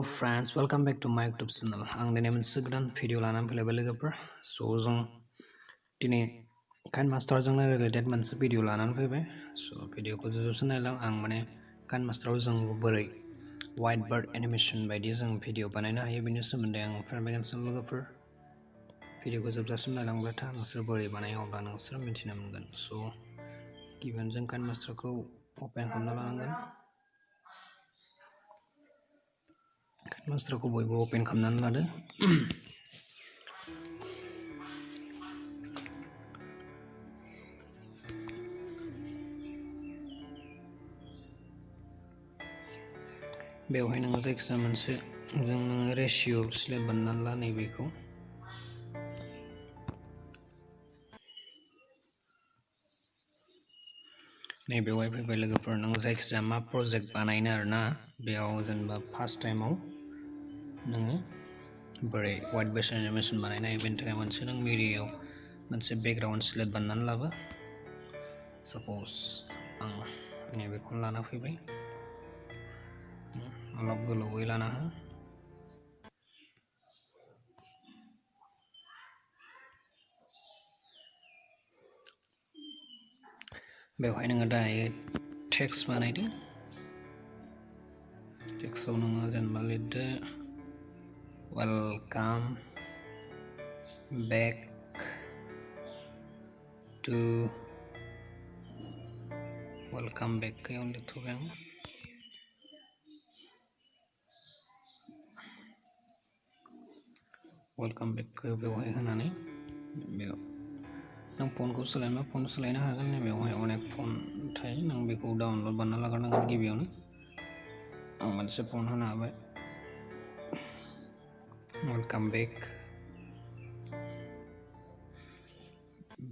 friends, welcome back to my YouTube channel. आं दिनै मोनसे गोदान भिडिअ लानानै फैलायबाय लोगोफोर। जों दिनै काइन मास्टारजोंनो रिलेटेड मोनसे भिडिअ लानानै फैबाय। भिडिअखौ जोबजासिम नायलां। आं माने काइन मास्टाराव जों बोरै whiteboard एनिमेशन बायदि जों भिडिअ बानायनो हायो बेनि सोमोन्दै आं फोरमायगासिनो लोगोफोर। भिडिअखौ जोबजासिम नायलांब्लाथाय नोंसोर बोरै बानायो अब्ला नोंसोर मिथिनो मोनगोन। गिबियावनो जों काइन मास्टारखौ अपेन खालामना लानांगोन। मास्टारखौ बयबो अपेन खालामनानै लादो। बेवहाय नोङो जायखिजाया मोनसे नोङो रेशिअ स्लेब बानायनानै ला नैबेखौ। नैबेवहाय फैबाय लोगोफोर, नों जायखिजाया मा प्रजेक्ट बानायनो आरोना, बेयाव जेनेबा फार्स्ट टाइमाव नोङो बोरै whiteboard एनिमेशन बानायनो हायो बेनि थाखाय मोनसे नों मिडियायाव मोनसे बेकग्राउन्ड स्लेब बानायनानै लाबो। साप'ज आं नैबेखौनो लाना फैबाय। अलप गोलावै लाना हो। बेवहाय नोङो दायो टेक्स्ट बानायदो। टेक्स्टआव नोङो जेनेबा लिरदो वेलकाम बेक टु वेलकाम बेकखौ लिरथ'बाय आं। वेलकाम बेकखौ बेवहाय होनानै बेयाव नों फन्टखौ सोलायनोबा फन्ट सोलायनो हागोन। बेवहाय अनेक फन्ट थायो, नों बेखौ डाउनलड बानायना लाग्रोनांगोन गिबियावनो। आं मोनसे फन्ट होनो हाबाय। Welcome bake.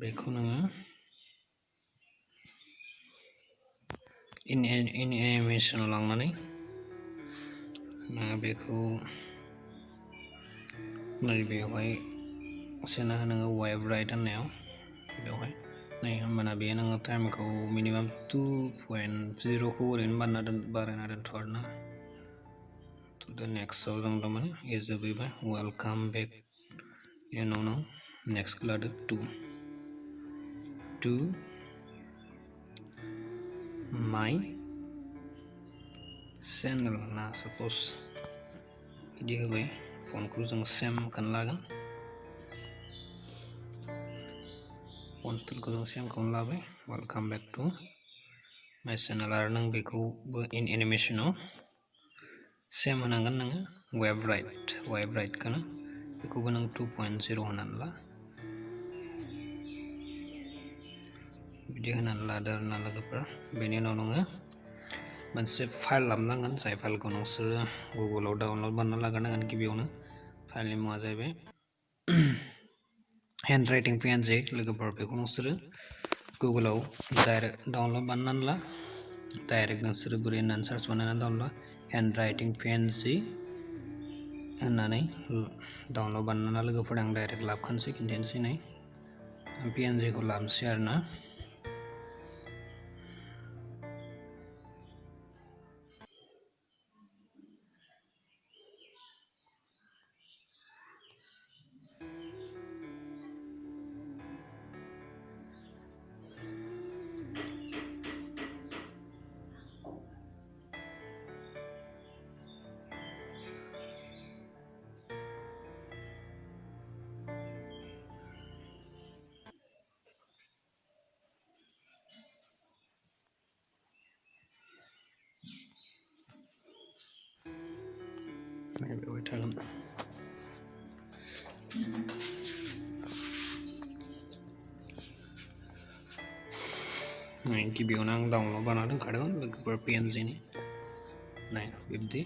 बेखौ नोङो इन एनिमेशनाव लांनानै बेखौ नैबेवहाय सोना होनांगौ वाइब्राइट होननायाव। बेवहाय नै होमबाना बेयो नोङो टाइमखौ मिनिमाम 2.0खौ ओरैनो बारायना दोनथ' आरोना। दा नेक्स्टआव जों दंमोन ए जोबैबाय वेलकाम बेक। बेनि उनाव नों नेक्स्टखौ लादो टु माइ चेनेल ना साप'ज बिदि होबाय। फन्टखौ जों सेमखौनो लागोन। फन्ट स्टाइलखौ जों सेमखौनो लाबाय। Welcome back to my channel. आरो नों बेखौबो इन एनिमेशनाव सेम होनांगोन नोङो वाइब्राइटखौनो। बेखौबो नों 2.0 होनानै ला। बिदि होनानै लादो आरोना लोगोफोर। बेनि उनाव नोङो मोनसे फाइल लाबोनांगोन, जाय फाइलखौ नोंसोरो गुगोलाव डाउनलड बानायना लाग्रोनांगोन गिबियावनो। फाइलनि मुङा जाहैबाय हेन्ड राइटिं पिएनजि लोगोफोर। बेखौ नोंसोरो गुगोलाव डाइरेक्ट डाउनलड बानायनानै ला। डाइरेक्ट नोंसोरो बोरै होननानै सार्च बानायनानै डाउनलड ला। हेन्ड राइटिं पिएनजि होननानै डाउनलड बानायना लोगोफोर। आं डाइरेक्ट लाबोखानोसै, खिन्थानोसै नै पिएनजिखौ लाबोनोसै आरोना। बेवहाय थागोन। गिबियावनो आं डाउनलड बानायना दोनखादोंमोन लोगोफोर पिएनजिनि। नाय बिब्दि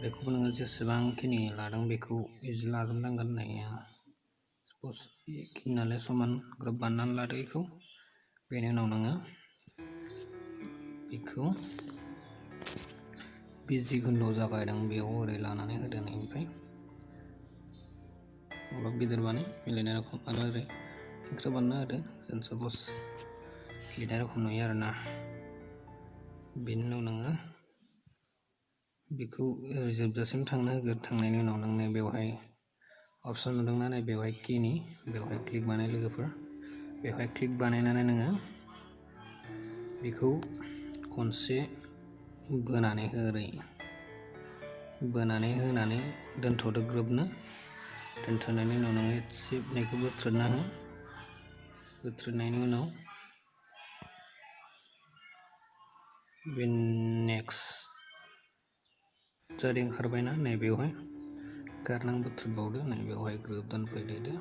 बेखौबो नोङो जेसेबांखिनि लादों बेखौ इजि लाजोबनांगोन। नै साप'ज बेखिनि नालाय समान ग्रुप बानायनानै लादो बेखौ। बेनि उनाव नोङो बेखौ बे जिखुनु जागायदों बेयाव ओरै लानानै होदो। नैनिफ्राय अलप गिदिर बानाय मिलायनाय रखम, आरो ओरै एक्सट्रा बानायना होदो। जों साप'ज लिरनाय रखम नुयो आरोना। बेनि उनाव नोङो बेखौ जोबजासिम थांनो होगोन थांनायनि उनाव नोंनो बेवहाय अप्सन नुदोंना नै बेवहाय किनि बेवहाय क्लिक बानाय लोगोफोर बेवहाय क्लिक बानायनानै नोङो बेखौ खनसे बोनानै हो ओरै बोनानै होनानै दोनथ'दो ग्रोबनो दोनथ'नायनि उनाव नोङो एसे बेखौ बोथ्रोदना हो बोथ्रोदनायनि उनाव बे नेक्स्ट जादों ओंखारबायना नैबेवहाय गारनां बोथ्रोदबावदो नैबेवहाय ग्रोब दोनफैदो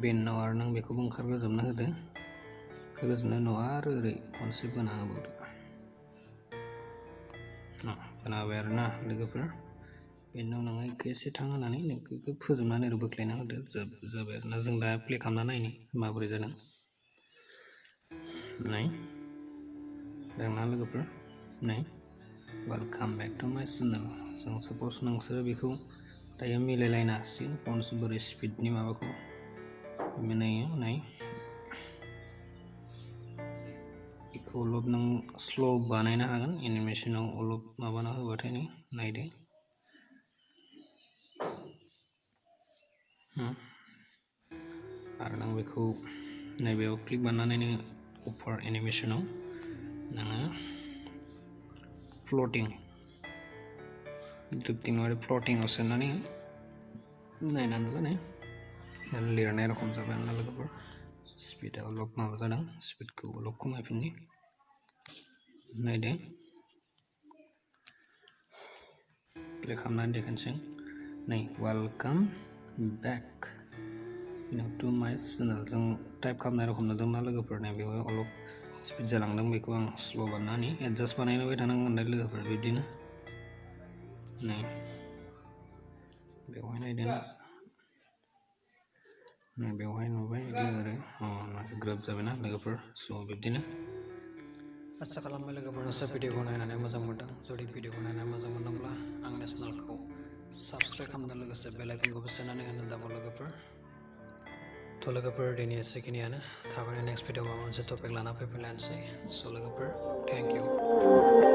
बेनि उनाव आरो नों बेखौबो ओंखारग्रोजोबना होदो ओंखारग्रोजोबनायनि उनाव आरो ओरै खनसे बोना होबावदो बोना होबाय आरोना लोगोफोर बेनि उनाव नोङो बेखौ एसे थांहोनानै बेखौ फोजोबनानै ओरै बोख्लायना होदो जाबाय आरोना जों दा प्ले खालामना नायनि माबोरै जादों नै दोंना लोगोफोर नै welcome back to my channel जों साप'ज नोंसोरो बेखौ दायो मिलायलायनो हासिगोन फन्स बोरै स्पिडनि माबाखौ नै बेखौ अलप नों स्ल' बानायनो हागोन एनिमेसनाव अलप माबाना होबाथाय नायदो आरो नों बेखौ नैबेयाव क्लिक बानायनानै नोङो अफार एनिमेसनाव नोङो फ्लटिं आरो फ्लटिंआव सोनानै नायनानै लानाय लिरनाय रखम जाबाय आरोना लोगोफोर स्पिडा अलप माबा जादों स्पिडखौ अलप खमायफिननि नायदो प्ले खालामनानै देखायनोसै नै welcome back to my channel जों टाइप खालामनाय रखम नुदोंना लोगोफोरना बेवहाय अलप स्पिड जालांदों बेखौ आं स्ल' बानायनानै एडजास्ट बानायबाय थानांगोन दे लोगोफोर बिब्दिनो नै बेवहाय नायदो बेवहाय नुबाय बिदि ओरै ग्रोब जाबायना लोगोफोर स' बिब्दिनो आसा खालामबाय लोगोफोर नोंसोर भिडिअखौ नायनानै मोजां मोनदों जुदि भिडिअखौ नायनानै मोजां मोनदोंब्ला आंनि चेनेलखौ साबस्क्राइब खालामदों लोगोसे बेल आइकनखौबो सोनानै होनो दाबाव लोगोफोर थ' लोगोफोर दिनै एसेखिनियानो थाबैनो नेक्स्ट भिडिअ माबा मोनसे टपिक लाना फैफिनलायनोसै स' लोगोफोर थेंक इउ